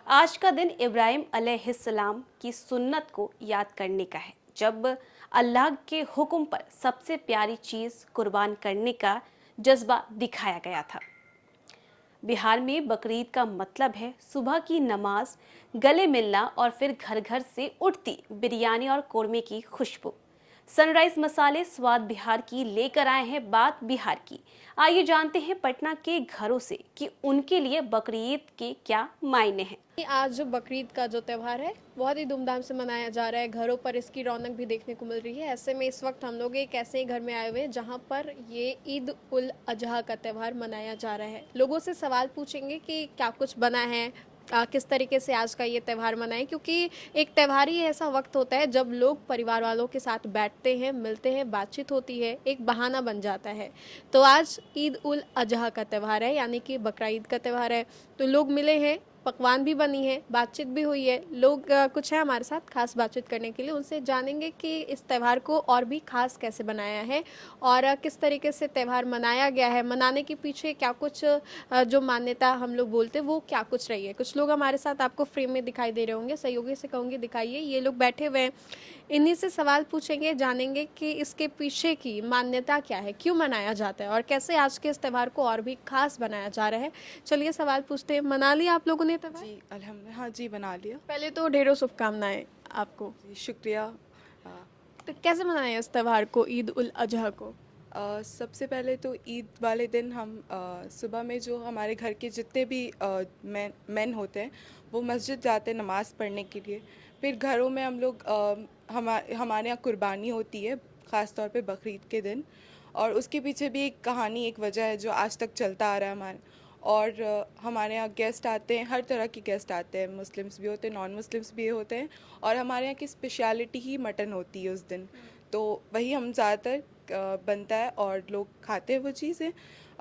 आज का दिन इब्राहिम अलैहिस्सलाम की सुन्नत को याद करने का है, जब अल्लाह के हुक्म पर सबसे प्यारी चीज़ कुर्बान करने का जज्बा दिखाया गया था। बिहार में बकरीद का मतलब है सुबह की नमाज, गले मिलना और फिर घर घर से उठती बिरयानी और कोरमे की खुशबू। सनराइज मसाले स्वाद बिहार की लेकर आए हैं बात बिहार की। आइए जानते हैं पटना के घरों से कि उनके लिए बकरीद के क्या मायने हैं। आज जो बकरीद का जो त्यौहार है बहुत ही धूमधाम से मनाया जा रहा है। घरों पर इसकी रौनक भी देखने को मिल रही है। ऐसे में इस वक्त हम लोग एक ऐसे ही घर में आए हुए हैं जहां पर ये ईद उल अजहा का त्यौहार मनाया जा रहा है। लोगों से सवाल पूछेंगे कि क्या कुछ बना है, किस तरीके से आज का ये त्यौहार मनाएं, क्योंकि एक त्यौहार ही ऐसा वक्त होता है जब लोग परिवार वालों के साथ बैठते हैं, मिलते हैं, बातचीत होती है, एक बहाना बन जाता है। तो आज ईद उल अजहा का त्यौहार है, यानी कि बकरा ईद का त्यौहार है। तो लोग मिले हैं, पकवान भी बनी है, बातचीत भी हुई है। लोग कुछ है हमारे साथ खास बातचीत करने के लिए, उनसे जानेंगे कि इस त्यौहार को और भी खास कैसे बनाया है और किस तरीके से त्यौहार मनाया गया है, मनाने के पीछे क्या कुछ जो मान्यता हम लोग बोलते हैं वो क्या कुछ रही है। कुछ लोग हमारे साथ आपको फ्रेम में दिखाई दे रहे होंगे, सहयोगी से कहूँगी दिखाइए। ये लोग बैठे हुए हैं, इन्हीं से सवाल पूछेंगे, जानेंगे कि इसके पीछे की मान्यता क्या है, क्यों मनाया जाता है और कैसे आज के इस त्यौहार को और भी खास बनाया जा रहा है। चलिए सवाल पूछते हैं। मना लिया आप लोगों ने त्यौहार? जी अल्हम्दुलिल्लाह, हाँ जी बना लिया। पहले तो ढेरों शुभकामनाएं आपको। जी शुक्रिया। तो कैसे मनाया इस त्यौहार को, ईद उल अजहा को? सबसे पहले तो ईद वाले दिन हम सुबह में जो हमारे घर के जितने भी मैन होते हैं वो मस्जिद जाते हैं नमाज़ पढ़ने के लिए। फिर घरों में हम लोग हमारे यहाँ कुर्बानी होती है ख़ास तौर पे बकरीद के दिन, और उसके पीछे भी एक कहानी, एक वजह है जो आज तक चलता आ रहा है हमारे। और हमारे यहाँ गेस्ट आते हैं, हर तरह के गेस्ट आते हैं, मुस्लिम्स भी होते हैं, नॉन मुस्लिम्स भी होते हैं। और हमारे यहाँ की स्पेशलिटी ही मटन होती है उस दिन, तो वही हम ज़्यादातर बनता है और लोग खाते हैं वो चीज़ें।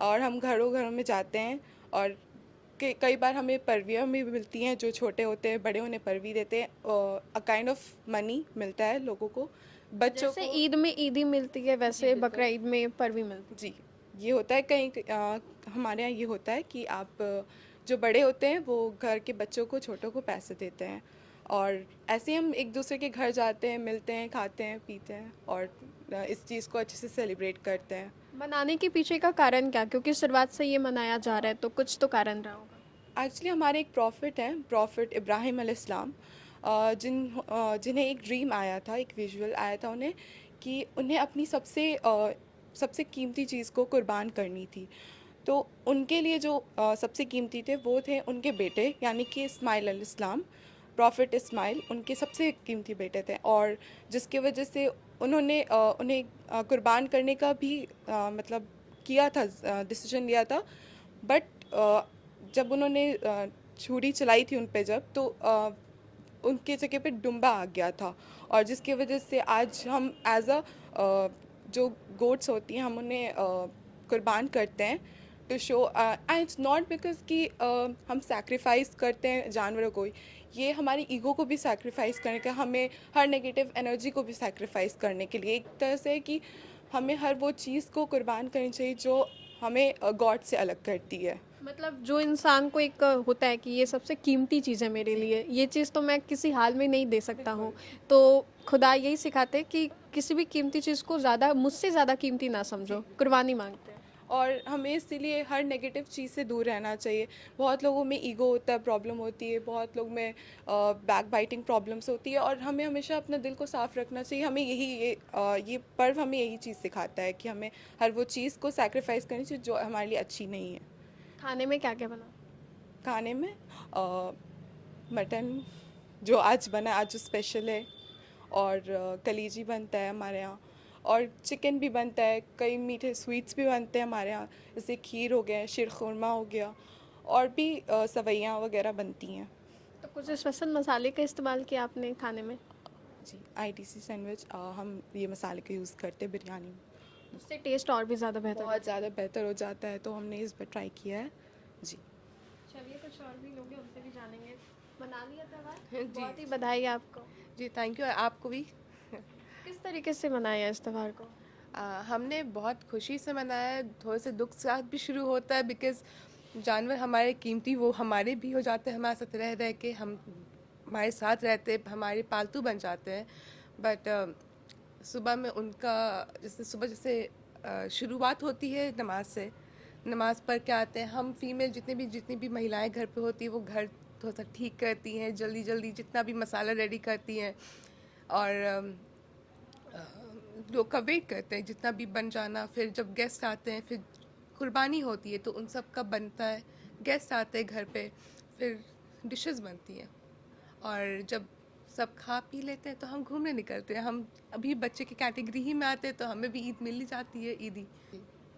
और हम घरों घरों में जाते हैं और कई बार हमें परवियाँ भी मिलती हैं, जो छोटे होते हैं बड़े उन्हें परवी देते हैं। अ काइंड ऑफ मनी मिलता है लोगों को, बच्चों जैसे को। ईद में ईदी मिलती है वैसे बिल्कुल। बकरा ईद में परवी मिलती जी, ये होता है कहीं हमारे यहाँ ये होता है कि आप जो बड़े होते हैं वो घर के बच्चों को, छोटों को पैसे देते हैं, और ऐसे ही हम एक दूसरे के घर जाते हैं, मिलते हैं, खाते हैं, पीते हैं और इस चीज़ को अच्छे से सेलिब्रेट करते हैं। है। मनाने के पीछे का कारण क्या, क्योंकि शुरुआत से ये मनाया जा रहा है तो कुछ तो कारण रहा होगा। एक्चुअली हमारे एक प्रॉफिट हैं, प्रॉफिट इब्राहिम अलैहिस्सलाम, जिन्हें एक ड्रीम आया था, एक विजुअल आया था उन्हें, कि उन्हें अपनी सबसे कीमती चीज़ को कुर्बान करनी थी। तो उनके लिए जो सबसे कीमती थे वो थे उनके बेटे, यानी कि इस्माइल अलैहिस्सलाम। प्रॉफिट इस्माइल उनके सबसे कीमती बेटे थे, और जिसकी वजह से उन्होंने उन्हें कुर्बान करने का भी मतलब किया था, डिसीजन लिया था। बट जब उन्होंने छुरी चलाई थी उन पे, जब तो उनके जगह पे डुम्बा आ गया था, और जिसकी वजह से आज हम एज अ जो गोट्स होती हैं हम उन्हें कुर्बान करते हैं to show. And it's not because कि हम सैक्रिफाइस करते हैं जानवरों को, ये हमारी ईगो को भी सैक्रिफाइस करने का, हमें हर नेगेटिव एनर्जी को भी सैक्रिफाइस करने के लिए, एक तरह से कि हमें हर वो चीज़ को कुर्बान करनी चाहिए जो हमें गॉड से अलग करती है। मतलब जो इंसान को एक होता है कि ये सबसे कीमती चीज़ है मेरे लिए, ये चीज़ तो मैं किसी हाल में नहीं दे सकता हूँ। तो खुदा यही सिखाते हैं कि किसी भी कीमती चीज़ को ज़्यादा, मुझसे ज़्यादा कीमती ना समझो, कुर्बानी मांगते हैं। और हमें इसीलिए हर नेगेटिव चीज़ से दूर रहना चाहिए। बहुत लोगों में ईगो होता है, प्रॉब्लम होती है, बहुत लोग में बैक बाइटिंग प्रॉब्लम्स होती है, और हमें हमेशा अपना दिल को साफ़ रखना चाहिए। हमें ये पर्व हमें यही चीज़ सिखाता है कि हमें हर वो चीज़ को सैक्रिफाइस करनी चाहिए जो हमारे लिए अच्छी नहीं है। खाने में क्या क्या बना? खाने में मटन जो आज बना, आज जो स्पेशल है, और कलीजी बनता है हमारे यहाँ, और चिकन भी बनता है, कई मीठे स्वीट्स भी बनते हैं हमारे यहाँ, जैसे खीर हो गया, शीरखुरमा हो गया, और भी सवैयाँ वगैरह बनती हैं। तो कुछ स्पेशल मसाले का इस्तेमाल किया आपने खाने में? जी, आईटीसी सैंडविच हम ये मसाले का यूज़ करते हैं बिरयानी में, उससे टेस्ट और भी ज़्यादा बेहतर बहुत ज़्यादा बेहतर हो जाता है, तो हमने इस बार ट्राई किया है। जी। चलिए कुछ और भी लोग हैं, उनसे भी जानेंगे। मना लिया त्यौहार? जी। बहुत ही बधाई आपको। जी थैंक यू, आपको भी। किस तरीके से मनाया इस त्यौहार को? हमने बहुत खुशी से मनाया है, थोड़े से दुख के साथ भी शुरू होता है, बिकॉज़ जानवर हमारे कीमती, वो हमारे भी हो जाते हैं, हमारे साथ रह रह के हम हमारे साथ रहते, हमारे पालतू बन जाते हैं। बट सुबह में उनका जैसे शुरुआत होती है नमाज से, नमाज पढ़ के आते हैं हम। फीमेल जितनी भी महिलाएं घर पे होती है, वो घर थोड़ा सा ठीक करती हैं, जल्दी जल्दी जितना भी मसाला रेडी करती हैं, और लोग का वेट करते हैं जितना भी बन जाना। फिर जब गेस्ट आते हैं, फिर कुर्बानी होती है तो उन सब का बनता है। गेस्ट आते हैं घर पे, फिर डिशेस बनती हैं, और जब सब खा पी लेते हैं तो हम घूमने निकलते हैं। हम अभी बच्चे की कैटेगरी ही में आते हैं, तो हमें भी ईद मिल ही जाती है, ईदी।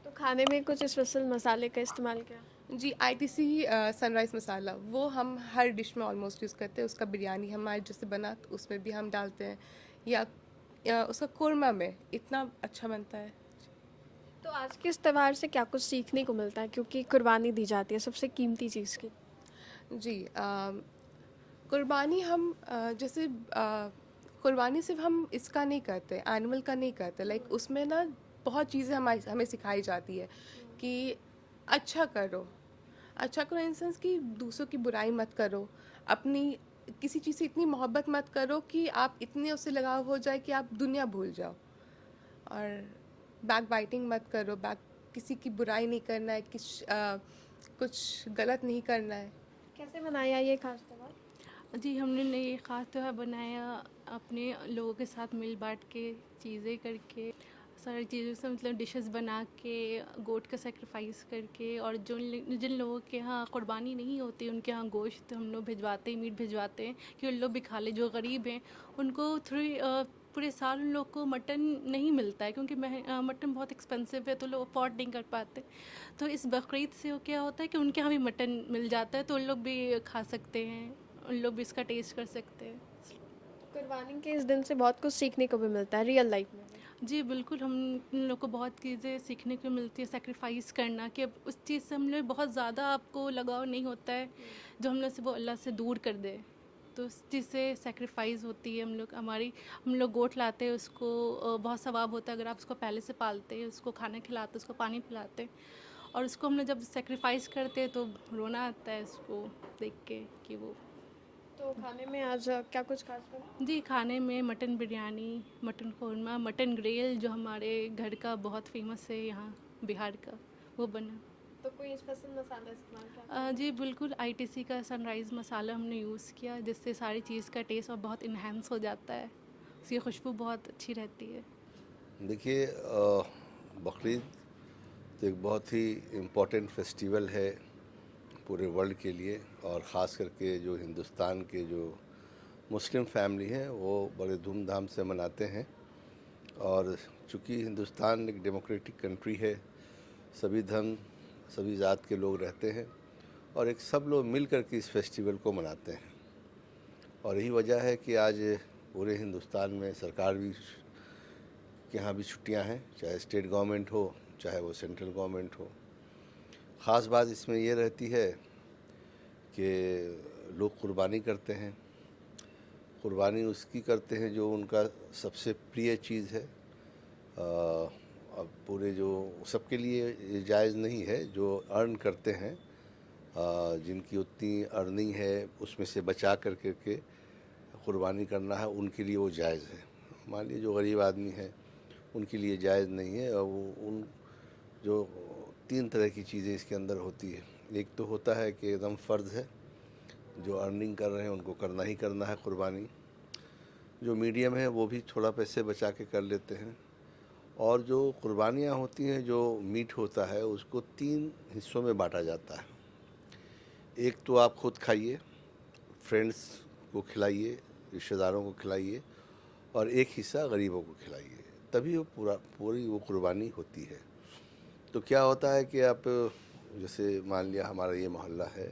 तो खाने में कुछ स्पेशल मसाले का इस्तेमाल किया? जी, ITC सनराइज़ मसाला, वो हम हर डिश में ऑलमोस्ट यूज़ करते हैं। उसका बिरयानी हमारे जैसे बना तो उसमें भी हम डालते हैं, या उसका कोरमा में इतना अच्छा बनता है। तो आज के इस त्योहार से क्या कुछ सीखने को मिलता है, क्योंकि कुर्बानी दी जाती है सबसे कीमती चीज़ की? जी, कुर्बानी हम कुर्बानी सिर्फ हम इसका नहीं करते, एनिमल का नहीं करते। लाइक उसमें ना बहुत चीज़ें हमें सिखाई जाती है कि अच्छा करो, अच्छा करो इन सेंस कि दूसरों की बुराई मत करो, अपनी किसी चीज़ से इतनी मोहब्बत मत करो कि आप इतने उससे लगाव हो जाए कि आप दुनिया भूल जाओ, और बैक बाइटिंग मत करो, किसी की बुराई नहीं करना है, कुछ गलत नहीं करना है। कैसे मनाया ये खास त्योहार? जी, हमने ने ये ख़ास त्योहार बनाया अपने लोगों के साथ मिल बाँट के, चीज़ें करके, सारी चीज़ों से मतलब डिशेस बना के, गोट का सैक्रिफाइस करके। और जिन लोगों के यहाँ कुर्बानी नहीं होती, उनके यहाँ गोश्त हम लोग भिजवाते हैं, मीट भिजवाते हैं कि उन लोग भी खा लें। जो गरीब हैं उनको पूरे साल उन लोग को मटन नहीं मिलता है, क्योंकि मटन बहुत एक्सपेंसिव है, तो लोग अफोर्ड नहीं कर पाते। तो इस बकरीद से क्या होता है कि उनके यहाँ भी मटन मिल जाता है, तो उन लोग भी खा सकते हैं, उन लोग भी इसका टेस्ट कर सकते हैं। कुर्बानी के इस दिन से बहुत कुछ सीखने को भी मिलता है रियल लाइफ में। जी बिल्कुल, हम लोग को बहुत चीज़ें सीखने को मिलती है। सैक्रिफाइस करना, कि अब उस चीज़ से हम लोग बहुत ज़्यादा आपको लगाव नहीं होता है जो हम लोग से वो अल्लाह से दूर कर दे, तो उस चीज़ से सैक्रिफाइस होती है। हम लोग गोट लाते हैं, उसको बहुत सवाब होता है अगर आप उसको पहले से पालते हैं, उसको खाना खिलाते, उसको पानी पिलाते हैं, और उसको हम लोग जब सैक्रिफाइस करते हैं तो रोना आता है उसको देख के कि वो। तो खाने में आज क्या कुछ खास बना? जी, खाने में mutton biryani, mutton korma, mutton grill जो हमारे घर का बहुत फेमस है यहाँ बिहार का, वो बना। तो कोई स्पेशल मसाला इस्तेमाल किया? जी बिल्कुल, ITC का सनराइज़ मसाला हमने यूज़ किया, जिससे सारी चीज़ का टेस्ट और बहुत इन्हेंस हो जाता है, उसकी खुशबू बहुत अच्छी रहती है। देखिए, बकरीद तो एक बहुत ही इम्पोर्टेंट फेस्टिवल है पूरे वर्ल्ड के लिए, और ख़ास करके जो हिंदुस्तान के जो मुस्लिम फैमिली हैं वो बड़े धूमधाम से मनाते हैं। और चूँकि हिंदुस्तान एक डेमोक्रेटिक कंट्री है, सभी धर्म सभी ज़ात के लोग रहते हैं, और एक सब लोग मिल कर के इस फेस्टिवल को मनाते हैं। और यही वजह है कि आज पूरे हिंदुस्तान में सरकार भी के यहाँ भी छुट्टियाँ हैं, चाहे स्टेट गवर्नमेंट हो चाहे वो सेंट्रल गवर्नमेंट हो। ख़ास बात इसमें ये रहती है कि लोग कुर्बानी करते हैं। कुर्बानी उसकी करते हैं जो उनका सबसे प्रिय चीज़ है। अब पूरे जो सबके लिए ये जायज़ नहीं है, जो अर्न करते हैं, जिनकी उतनी अर्निंग है उसमें से बचा कर के कुर्बानी करना है, उनके लिए वो जायज़ है। मान लीजिए जो गरीब आदमी है उनके लिए जायज़ नहीं है। और वो उन जो 3 तरह की चीज़ें इसके अंदर होती है। एक तो होता है कि एकदम फ़र्ज़ है, जो अर्निंग कर रहे हैं उनको करना ही करना है कुर्बानी। जो मीडियम है वो भी थोड़ा पैसे बचा के कर लेते हैं। और जो कुर्बानियाँ होती हैं, जो मीट होता है, उसको 3 हिस्सों में बांटा जाता है। एक तो आप खुद खाइए, फ्रेंड्स को खिलाइए, रिश्तेदारों को खिलाइए, और एक हिस्सा गरीबों को खिलाइए, तभी वो पूरी वो कुर्बानी होती है। तो क्या होता है कि आप जैसे मान लिया हमारा ये मोहल्ला है,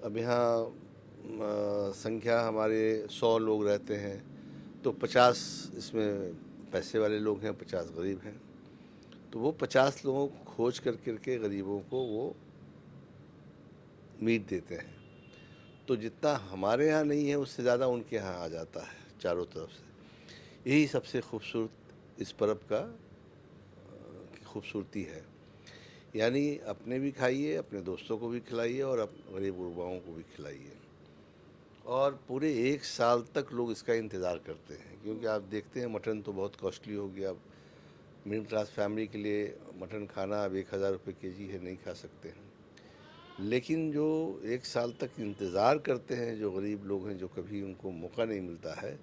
अब यहाँ संख्या हमारे 100 लोग रहते हैं, तो 50 इसमें पैसे वाले लोग हैं, 50 गरीब हैं। तो वो 50 लोगों को खोज करके गरीबों को वो मीट देते हैं। तो जितना हमारे यहाँ नहीं है उससे ज़्यादा उनके यहाँ आ जाता है चारों तरफ से। यही सबसे खूबसूरत इस पर्व का खूबसूरती है। यानी अपने भी खाइए, अपने दोस्तों को भी खिलाइए और गरीब गुरबाओं को भी खिलाइए। और पूरे 1 साल तक लोग इसका इंतज़ार करते हैं, क्योंकि आप देखते हैं मटन तो बहुत कॉस्टली हो गया। अब मिडिल क्लास फैमिली के लिए मटन खाना अब 1000 रुपये केजी है, नहीं खा सकते हैं। लेकिन जो 1 साल तक इंतज़ार करते हैं, जो गरीब लोग हैं, जो कभी उनको मौका नहीं मिलता है,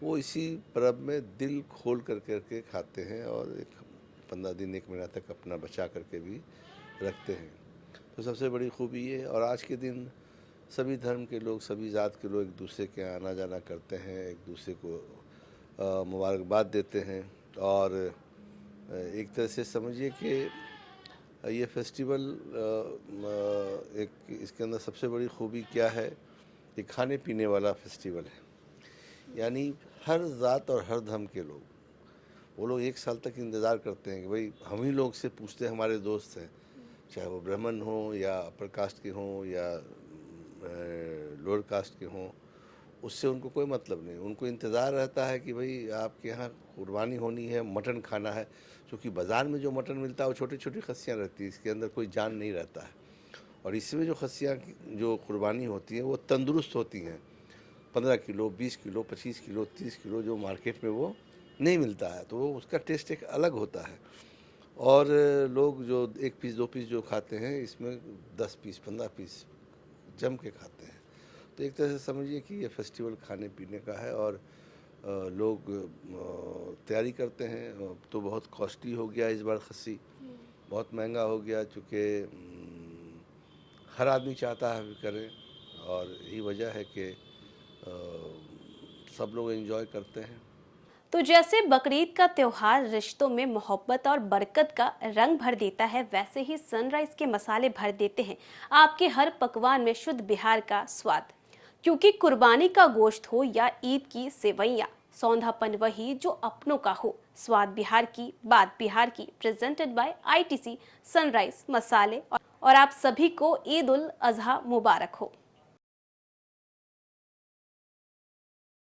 वो इसी पर्व में दिल खोल करके खाते हैं और एक 15 दिन 1 महीना तक अपना बचा करके भी रखते हैं। तो सबसे बड़ी खूबी ये है। और आज के दिन सभी धर्म के लोग, सभी ज़ात के लोग एक दूसरे के आना जाना करते हैं, एक दूसरे को मुबारकबाद देते हैं। और एक तरह से समझिए कि ये फेस्टिवल एक इसके अंदर सबसे बड़ी खूबी क्या है कि खाने पीने वाला फेस्टिवल है। यानी हर ज़ात और हर धर्म के लोग, वो लोग 1 साल तक इंतज़ार करते हैं कि भाई हम ही लोग से पूछते हैं, हमारे दोस्त हैं, चाहे वो ब्राह्मण हो या अपर कास्ट के हों या लोअर कास्ट के हों, उससे उनको कोई मतलब नहीं। उनको इंतज़ार रहता है कि भाई आपके यहाँ कुर्बानी होनी है, मटन खाना है। क्योंकि बाज़ार में जो मटन मिलता है वो छोटी छोटी खस्सियाँ रहती है, इसके अंदर कोई जान नहीं रहता है। और इसमें जो खस्सियाँ जो कुर्बानी होती हैं वो तंदुरुस्त होती हैं। 15 किलो, 20 किलो, 25 किलो, 30 किलो जो मार्केट में वो नहीं मिलता है, तो वो उसका टेस्ट एक अलग होता है। और लोग जो 1 पीस 2 पीस जो खाते हैं, इसमें 10 पीस 15 पीस जम के खाते हैं। तो एक तरह से समझिए कि ये फेस्टिवल खाने पीने का है। और लोग तैयारी करते हैं। तो बहुत कॉस्टली हो गया इस बार खस्सी, बहुत महंगा हो गया, चूँकि हर आदमी चाहता है करें। और यही वजह है कि सब लोग एंजॉय करते हैं। तो जैसे बकरीद का त्योहार रिश्तों में मोहब्बत और बरकत का रंग भर देता है, वैसे ही सनराइज के मसाले भर देते हैं आपके हर पकवान में शुद्ध बिहार का स्वाद। क्योंकि कुर्बानी का गोश्त हो या ईद की सेवैयां, सौंधापन वही जो अपनों का हो। स्वाद बिहार की, बात बिहार की। प्रेजेंटेड बाय ITC सनराइज मसाले। और आप सभी को ईद उल अजहा मुबारक हो।